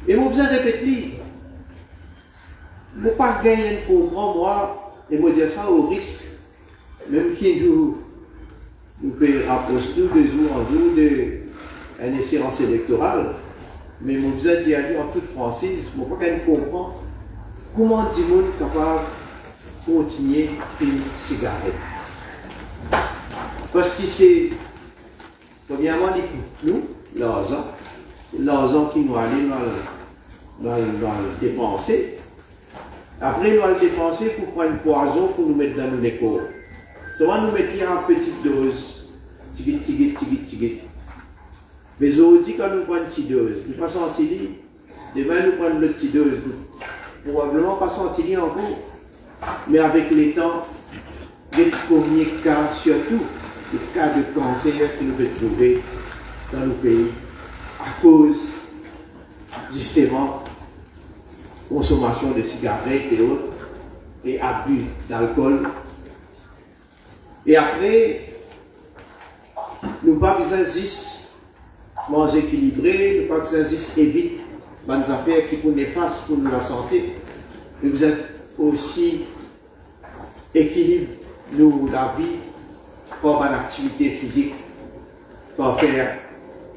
Et moi, besoin de répéter, je ne pas gagner pour moi, et moi dire ça au risque, même qui nous peut rapprocher de jour en jour d'une séance électorale, mais je besoin d'y aller en toute franchise, je ne pas gagner comprendre comment dit monde capable de continuer à fumer cigarette. Parce que c'est, premièrement, nous, l'argent qui nous allait dans le dépenser. Après, nous allons le dépenser pour prendre une poison pour nous mettre dans nos corps. Souvent, nous mettons en petite dose, tigit. Mais aujourd'hui, quand nous prenons une petite dose, nous ne pas sentir, demain, nous prenons une petite dose, nous probablement pas sentir encore. Mais avec les temps, les premiers cas, surtout les cas de cancer que nous pouvons trouver dans nos pays, à cause, justement, consommation de cigarettes et autres, et abus d'alcool. Et après, nous n'avons pas besoin de manger équilibré, nous n'avons pas besoin d'éviter des affaires qui sont néfastes pour la santé. Nous avons aussi équilibre la vie par une activité physique, par faire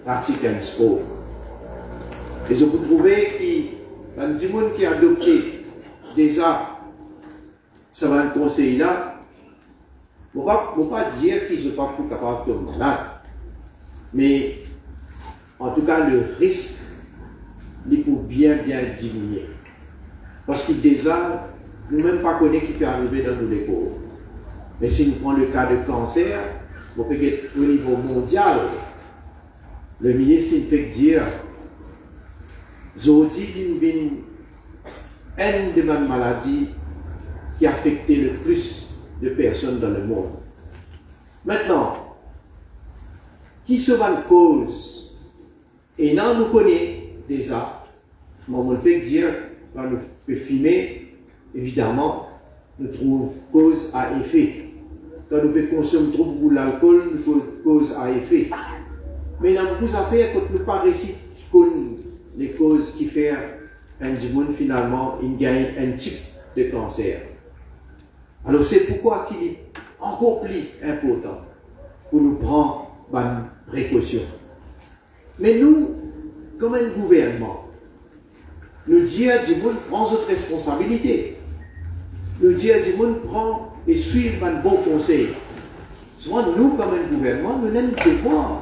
pratiquer un sport. Et je peux trouver qu'il y a du monde qui a adopté déjà ce conseil-là. Je ne peux pas dire qu'ils ne sont pas plus capables de malade. Mais en tout cas, le risque, il peut bien diminuer. Parce que déjà, nous-mêmes pas connaissons qui peut arriver dans nos corps. Mais si nous prenons le cas de cancer, au niveau mondial, le ministre il peut dire aujourd'hui, il y a une des maladies qui a affecté le plus de personnes dans le monde. Maintenant, qui sera la cause? Et là, nous connaissons déjà, on peut dire, quand nous peut filmer, évidemment, nous trouvons cause à effet. Quand nous pouvons consommer trop beaucoup d'alcool, nous trouvons cause à effet. Mais dans beaucoup d'affaires, quand nous ne pas réussi les causes qui font un monde finalement, il gagne un type de cancer. Alors c'est pourquoi il est encore plus important pour nous prendre une précaution. Mais nous, comme un gouvernement, nous disons du monde prend notre responsabilité. Nous disons du monde prend et suivre un bon conseil. Souvent, nous, comme un gouvernement, nous n'aimons pas voir.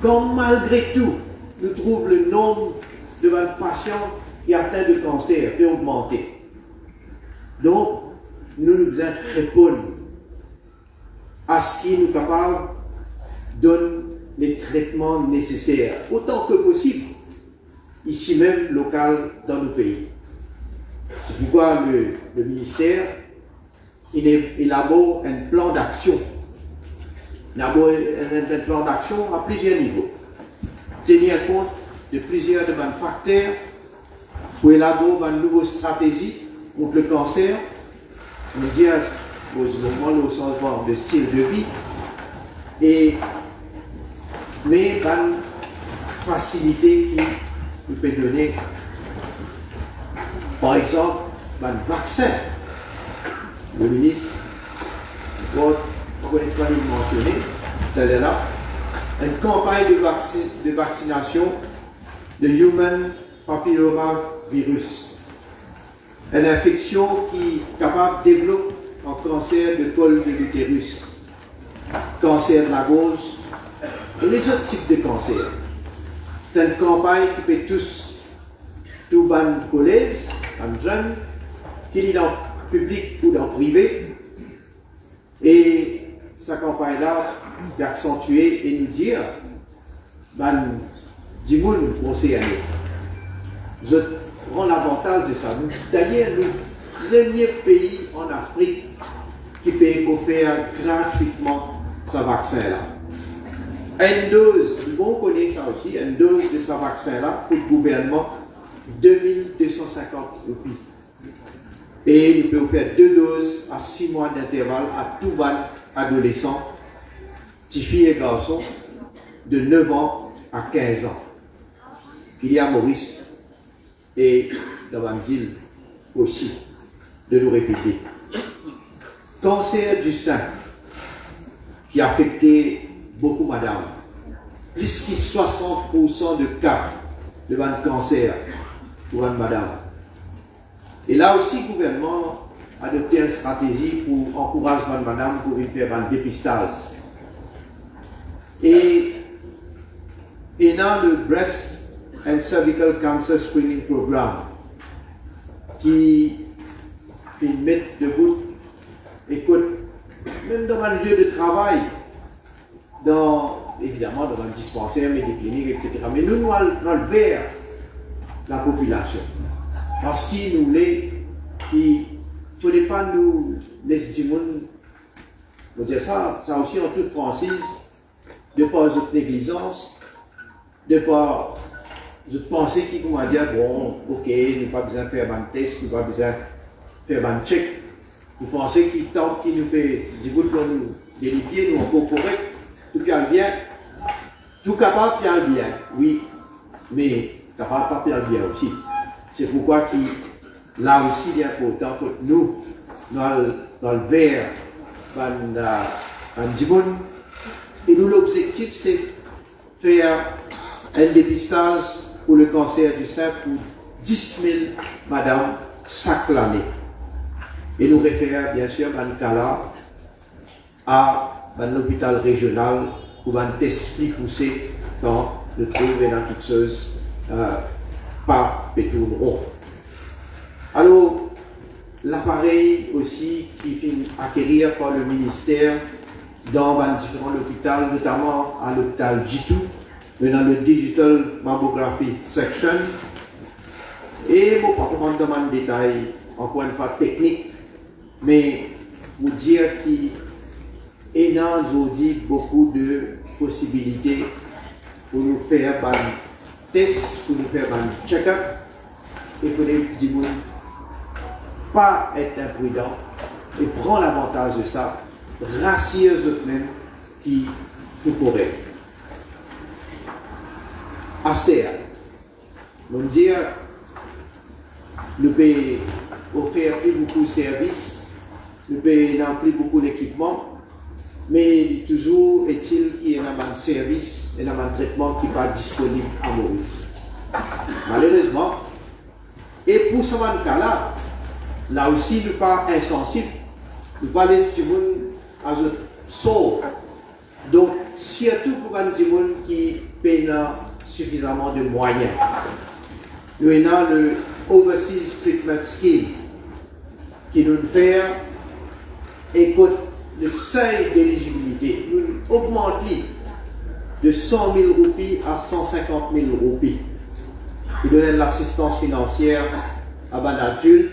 Quand malgré tout, nous trouvons le nombre de patients qui atteints de cancer peut augmenter. Donc, nous devons répondre à ce qui nous capable donne les traitements nécessaires, autant que possible, ici même local dans nos pays. C'est pourquoi le ministère élabore un plan d'action. Il élabore un plan d'action à plusieurs niveaux. Tenir compte de plusieurs de nos facteurs pour élaborer une nouvelle stratégie contre le cancer. On dit au moment le changement de style de vie mais une facilité qui nous peut donner, par exemple, un vaccin. Le ministre, vous connaissez pas le mentionner, c'est là, une campagne de vaccination de Human Papilloma Virus. Une infection qui est capable de développer un cancer de col de l'utérus, cancer de la gorge, et les autres types de cancers. C'est une campagne qui peut tout ban collège, un jeune, qui est dans le public ou dans le privé. Et cette campagne-là est accentuée et nous dire, du monde conseil à nous. Je prends l'avantage de ça. D'ailleurs, le premier pays en Afrique qui peut offrir gratuitement ce vaccin-là. Une dose, on connaît ça aussi, une dose de ce vaccin-là pour le gouvernement, 2250 roupies. Et il peut faire 2 doses à 6 mois d'intervalle à tout ban adolescent, petits filles et garçons, de 9 ans à 15 ans. Il y a Maurice, et dans les îles aussi, de nous répéter. Cancer du sein qui a affecté beaucoup madame. Plus que 60% de cas de cancer pour madame. Et là aussi, le gouvernement a adopté une stratégie pour encourager madame pour faire un dépistage. Et dans le Breast and Cervical Cancer Screening Program qui met debout, écoute, même dans un lieu de travail, évidemment dans un dispensaire, mais des cliniques, etc. Mais nous allons vers la population. Parce qu'il nous voulait, il ne faudrait pas nous laisser du monde, je veux dire ça aussi en toute franchise, de pas de négligence, de pas de penser qu'il va dire, bon, ok, nous n'avons pas besoin de faire un test, nous n'avons pas besoin de faire un check. Vous pensez qu'il tente qu'il nous fait du bout pour nous vérifier, nous encore correct, tout bien bien, tout capable bien bien, oui, mais capable pas bien bien aussi. C'est pourquoi là aussi il est important pour nous, dans le verre, dans du monde, et nous l'objectif c'est faire un dépistage pour le cancer du sein pour 10 000 madame chaque année. Et nous référons bien sûr dans le cas là à l'hôpital régional pour un test plus poussé quand le trouve une infectieuse par pétourneron. Alors, l'appareil aussi qui finit acquérir par le ministère dans différents hôpitaux, notamment à l'hôpital G2, mais dans le Digital Mammography Section. Et bon, pas vraiment demander de détails, encore une fois technique, mais vous dire qu'il y a aujourd'hui beaucoup de possibilités pour nous faire un test, pour nous faire un check-up, et pour les petits ne pas être imprudent et prendre l'avantage de ça, rassurer eux-mêmes qui nous pourraient. Astéa, nous dire, nous pouvons offrir plus beaucoup de services, nous pouvons remplir beaucoup d'équipements, mais toujours est-il qu'il y a un service et un traitement qui n'est pas disponible à Maurice. Malheureusement, et pour ce cas-là, là aussi, nous ne sommes pas insensibles, nous ne pas laisser du monde à notre sort. Donc, surtout pour un du monde qui paye suffisamment de moyens. Nous avons le Overseas Treatment Scheme qui nous fait, écoute, le seuil d'éligibilité, nous augmente de 100 000 roupies à 150 000 roupies. Nous donnons l'assistance financière à un adulte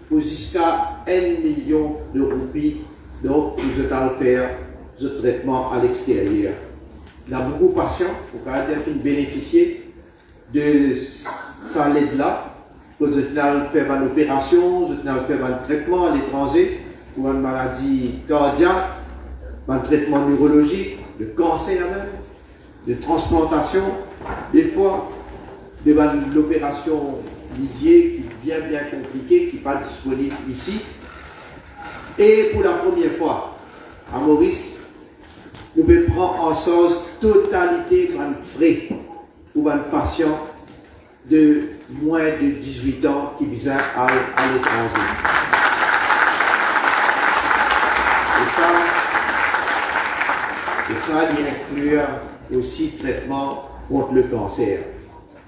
pour jusqu'à 1 million de roupies. Donc, nous allons faire ce traitement à l'extérieur. Il y a beaucoup de patients qui bénéficient de ça aide-là. Nous allons faire une opération, nous allons faire un traitement à l'étranger pour une maladie cardiaque, un traitement neurologique, de cancer même, de transplantation, des fois, de l'opération lisier qui est bien compliquée, qui n'est pas disponible ici. Et pour la première fois, à Maurice, nous pouvons prendre en charge totalité de frais pour un patient de moins de 18 ans qui vient à l'étranger. Et ça, il inclut aussi traitement contre le cancer.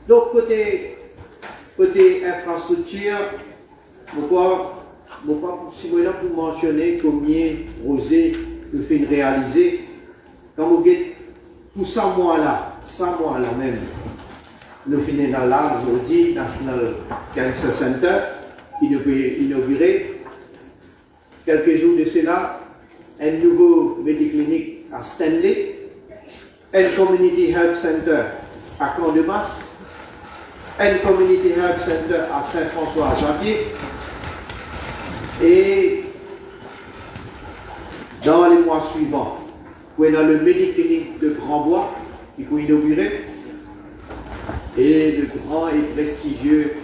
Donc, côté infrastructure, si vous voulez pour mentionner combien Rosé nous fait réaliser, quand vous avez pour 100 mois là même, nous finissons dans là aujourd'hui, National Cancer Center, qui nous peut inaugurer quelques jours de cela, un nouveau médiclinique à Stanley, un Community Health Center à Camp-de-Masse, un Community Health Center à Saint-François-Xavier, et dans les mois suivants, on a le médiclinique de Grand-Bois qui peut inaugurer, et le grand et prestigieux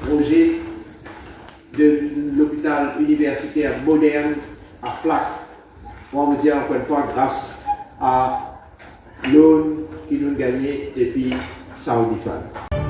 projet de l'hôpital universitaire moderne à Flac. On me dire encore une fois grâce à l'aune qui nous gagnait depuis Saoudi Fan.